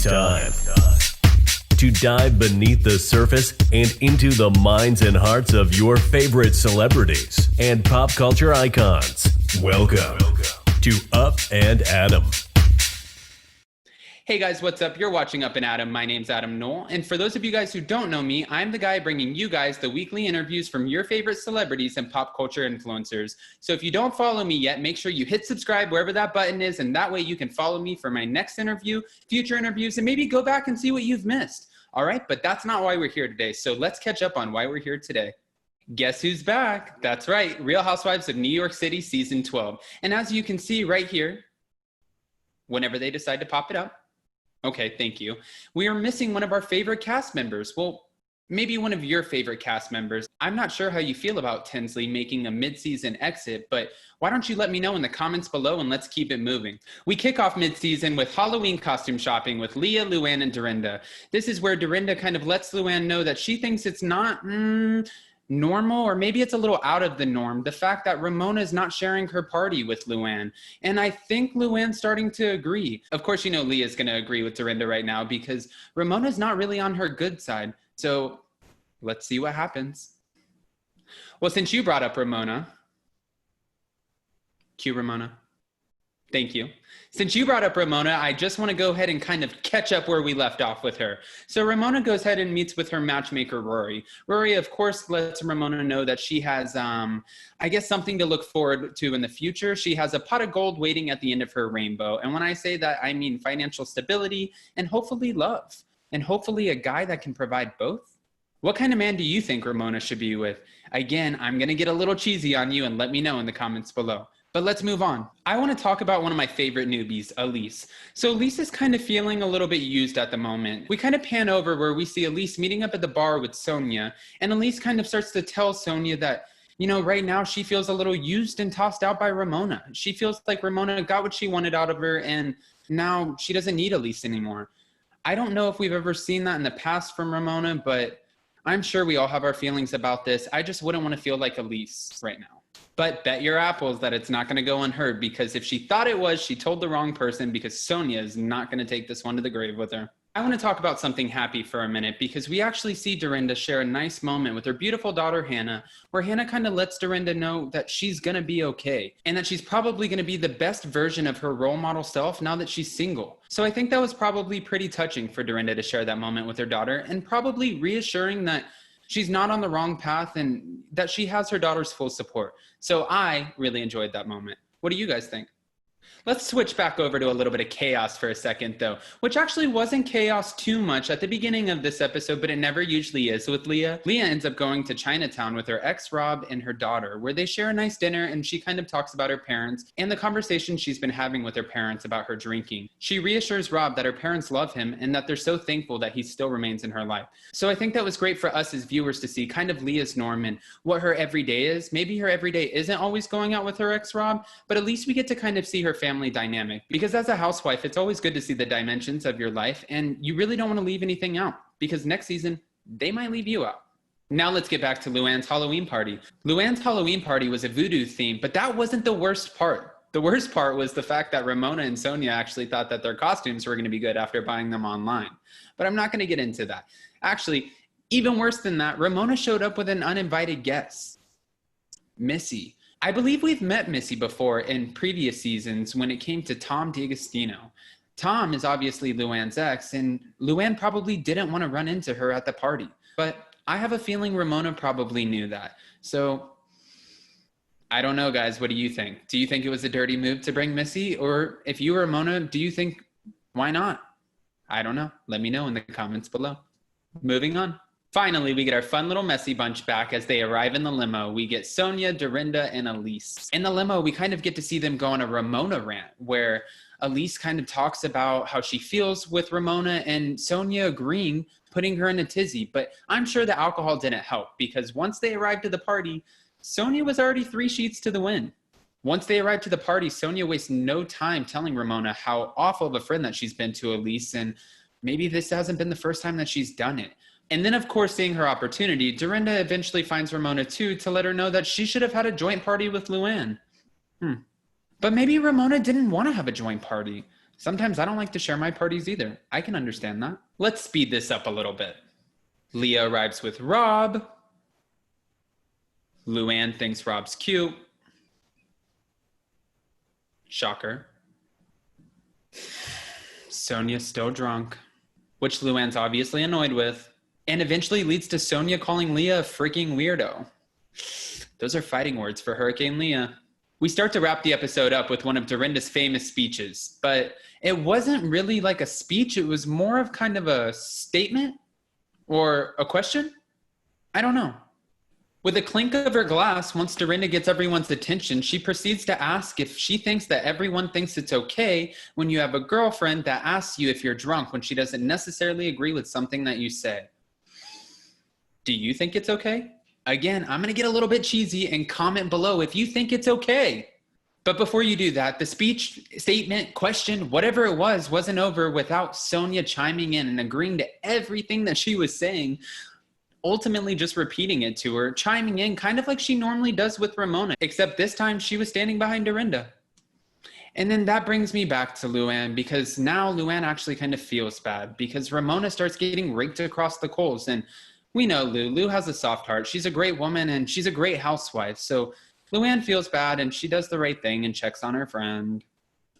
It's time to dive beneath the surface and into the minds and hearts of your favorite celebrities and pop culture icons. Welcome to Up and Adam. Hey guys, what's up? You're watching Up and Adam. My name's Adam Knoll. And for those of you guys who don't know me, I'm the guy bringing you guys the weekly interviews from your favorite celebrities and pop culture influencers. So if you don't follow me yet, make sure you hit subscribe wherever that button is. And that way you can follow me for my next interview, future interviews, and maybe go back and see what you've missed. All right, but that's not why we're here today. So let's catch up on why we're here today. Guess who's back? That's right, Real Housewives of New York City, Season 12. And as you can see right here, whenever they decide to pop it up, okay, thank you. We are missing one of our favorite cast members. Well, maybe one of your favorite cast members. I'm not sure how you feel about Tinsley making a mid-season exit, but why don't you let me know in the comments below and let's keep it moving. We kick off mid-season with Halloween costume shopping with Leah, Luann, and Dorinda. This is where Dorinda kind of lets Luann know that she thinks it's not normal, or maybe it's a little out of the norm, the fact that Ramona is not sharing her party with Luann. And I think Luann's starting to agree. Of course, you know Leah's going to agree with Dorinda right now because Ramona's not really on her good side. So let's see what happens. Well, since you brought up Ramona, cue Ramona. Thank you. Since you brought up Ramona, I just want to go ahead and kind of catch up where we left off with her. So Ramona goes ahead and meets with her matchmaker, Rory. Rory, of course, lets Ramona know that she has, I guess, something to look forward to in the future. She has a pot of gold waiting at the end of her rainbow. And when I say that, I mean financial stability and hopefully love. And hopefully a guy that can provide both. What kind of man do you think Ramona should be with? Again, I'm going to get a little cheesy on you and let me know in the comments below. But let's move on. I want to talk about one of my favorite newbies, Elise. So Elise is kind of feeling a little bit used at the moment. We kind of pan over where we see Elise meeting up at the bar with Sonia. And Elise kind of starts to tell Sonia that, you know, right now she feels a little used and tossed out by Ramona. She feels like Ramona got what she wanted out of her and now she doesn't need Elise anymore. I don't know if we've ever seen that in the past from Ramona, but I'm sure we all have our feelings about this. I just wouldn't want to feel like Elise right now. But bet your apples that it's not going to go unheard, because if she thought it was, she told the wrong person, because Sonia is not going to take this one to the grave with her. I want to talk about something happy for a minute, because we actually see Dorinda share a nice moment with her beautiful daughter, Hannah, where Hannah kind of lets Dorinda know that she's going to be okay and that she's probably going to be the best version of her role model self now that she's single. So I think that was probably pretty touching for Dorinda to share that moment with her daughter and probably reassuring that she's not on the wrong path and that she has her daughter's full support. So I really enjoyed that moment. What do you guys think? Let's switch back over to a little bit of chaos for a second, though, which actually wasn't chaos too much at the beginning of this episode, but it never usually is with Leah. Leah ends up going to Chinatown with her ex, Rob, and her daughter, where they share a nice dinner, and she kind of talks about her parents and the conversation she's been having with her parents about her drinking. She reassures Rob that her parents love him and that they're so thankful that he still remains in her life. So I think that was great for us as viewers to see kind of Leah's norm and what her everyday is. Maybe her everyday isn't always going out with her ex, Rob, but at least we get to kind of see her family dynamic, because as a housewife, it's always good to see the dimensions of your life, and you really don't want to leave anything out, because next season they might leave you out. Now let's get back to Luann's Halloween party. Luann's Halloween party was a voodoo theme, but that wasn't the worst part. The worst part was the fact that Ramona and Sonia actually thought that their costumes were going to be good after buying them online. But I'm not going to get into that. Actually, even worse than that, Ramona showed up with an uninvited guest, Missy. I believe we've met Missy before in previous seasons when it came to Tom D'Agostino. Tom is obviously Luann's ex, and Luann probably didn't want to run into her at the party. But I have a feeling Ramona probably knew that. So I don't know, guys. What do you think? Do you think it was a dirty move to bring Missy? Or if you were Ramona, do you think, why not? I don't know. Let me know in the comments below. Moving on. Finally, we get our fun little messy bunch back as they arrive in the limo. We get Sonia, Dorinda, and Elise. In the limo, we kind of get to see them go on a Ramona rant where Elise kind of talks about how she feels with Ramona and Sonia agreeing, putting her in a tizzy. But I'm sure the alcohol didn't help, because once they arrived at the party, Sonia was already 3 sheets to the wind. Once they arrived to the party, Sonia wastes no time telling Ramona how awful of a friend that she's been to Elise, and maybe this hasn't been the first time that she's done it. And then, of course, seeing her opportunity, Dorinda eventually finds Ramona, too, to let her know that she should have had a joint party with Luann. But maybe Ramona didn't want to have a joint party. Sometimes I don't like to share my parties either. I can understand that. Let's speed this up a little bit. Leah arrives with Rob. Luann thinks Rob's cute. Shocker. Sonia's still drunk, which Luann's obviously annoyed with, and eventually leads to Sonia calling Leah a freaking weirdo. Those are fighting words for Hurricane Leah. We start to wrap the episode up with one of Dorinda's famous speeches, but it wasn't really like a speech. It was more of kind of a statement or a question. I don't know. With a clink of her glass, once Dorinda gets everyone's attention, she proceeds to ask if she thinks that everyone thinks it's okay when you have a girlfriend that asks you if you're drunk when she doesn't necessarily agree with something that you say. Do you think it's okay? Again, I'm going to get a little bit cheesy and comment below if you think it's okay. But before you do that, the speech, statement, question, whatever it was, wasn't over without Sonia chiming in and agreeing to everything that she was saying, ultimately just repeating it to her, chiming in kind of like she normally does with Ramona, except this time she was standing behind Dorinda. And then that brings me back to Luann, because now Luann actually kind of feels bad because Ramona starts getting raked across the coals. And we know Lou has a soft heart. She's a great woman and she's a great housewife. So Luann feels bad and she does the right thing and checks on her friend.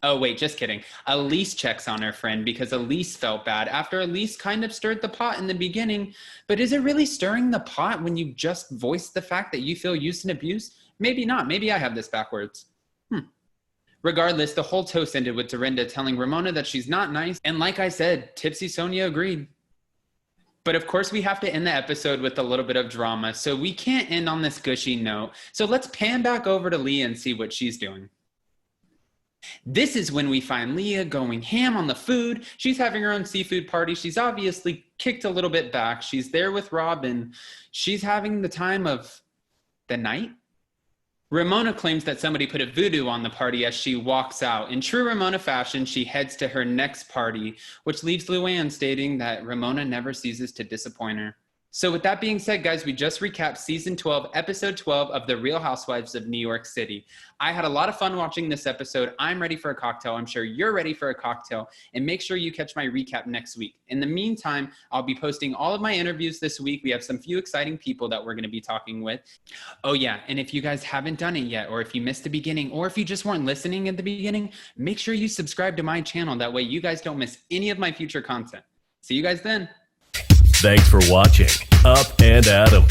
Oh, wait, just kidding. Elise checks on her friend because Elise felt bad after Elise kind of stirred the pot in the beginning. But is it really stirring the pot when you just voice the fact that you feel used and abused? Maybe not. Maybe I have this backwards. Regardless, the whole toast ended with Dorinda telling Ramona that she's not nice. And like I said, Tipsy Sonia agreed. But of course, we have to end the episode with a little bit of drama. So we can't end on this gushy note. So let's pan back over to Leah and see what she's doing. This is when we find Leah going ham on the food. She's having her own seafood party. She's obviously kicked a little bit back. She's there with Robin. She's having the time of the night. Ramona claims that somebody put a voodoo on the party as she walks out. In true Ramona fashion, she heads to her next party, which leaves Luann stating that Ramona never ceases to disappoint her. So with that being said, guys, we just recapped season 12, episode 12 of The Real Housewives of New York City. I had a lot of fun watching this episode. I'm ready for a cocktail. I'm sure you're ready for a cocktail. And make sure you catch my recap next week. In the meantime, I'll be posting all of my interviews this week. We have some few exciting people that we're going to be talking with. Oh yeah, and if you guys haven't done it yet, or if you missed the beginning, or if you just weren't listening at the beginning, make sure you subscribe to my channel. That way you guys don't miss any of my future content. See you guys then. Thanks for watching Up and Adam.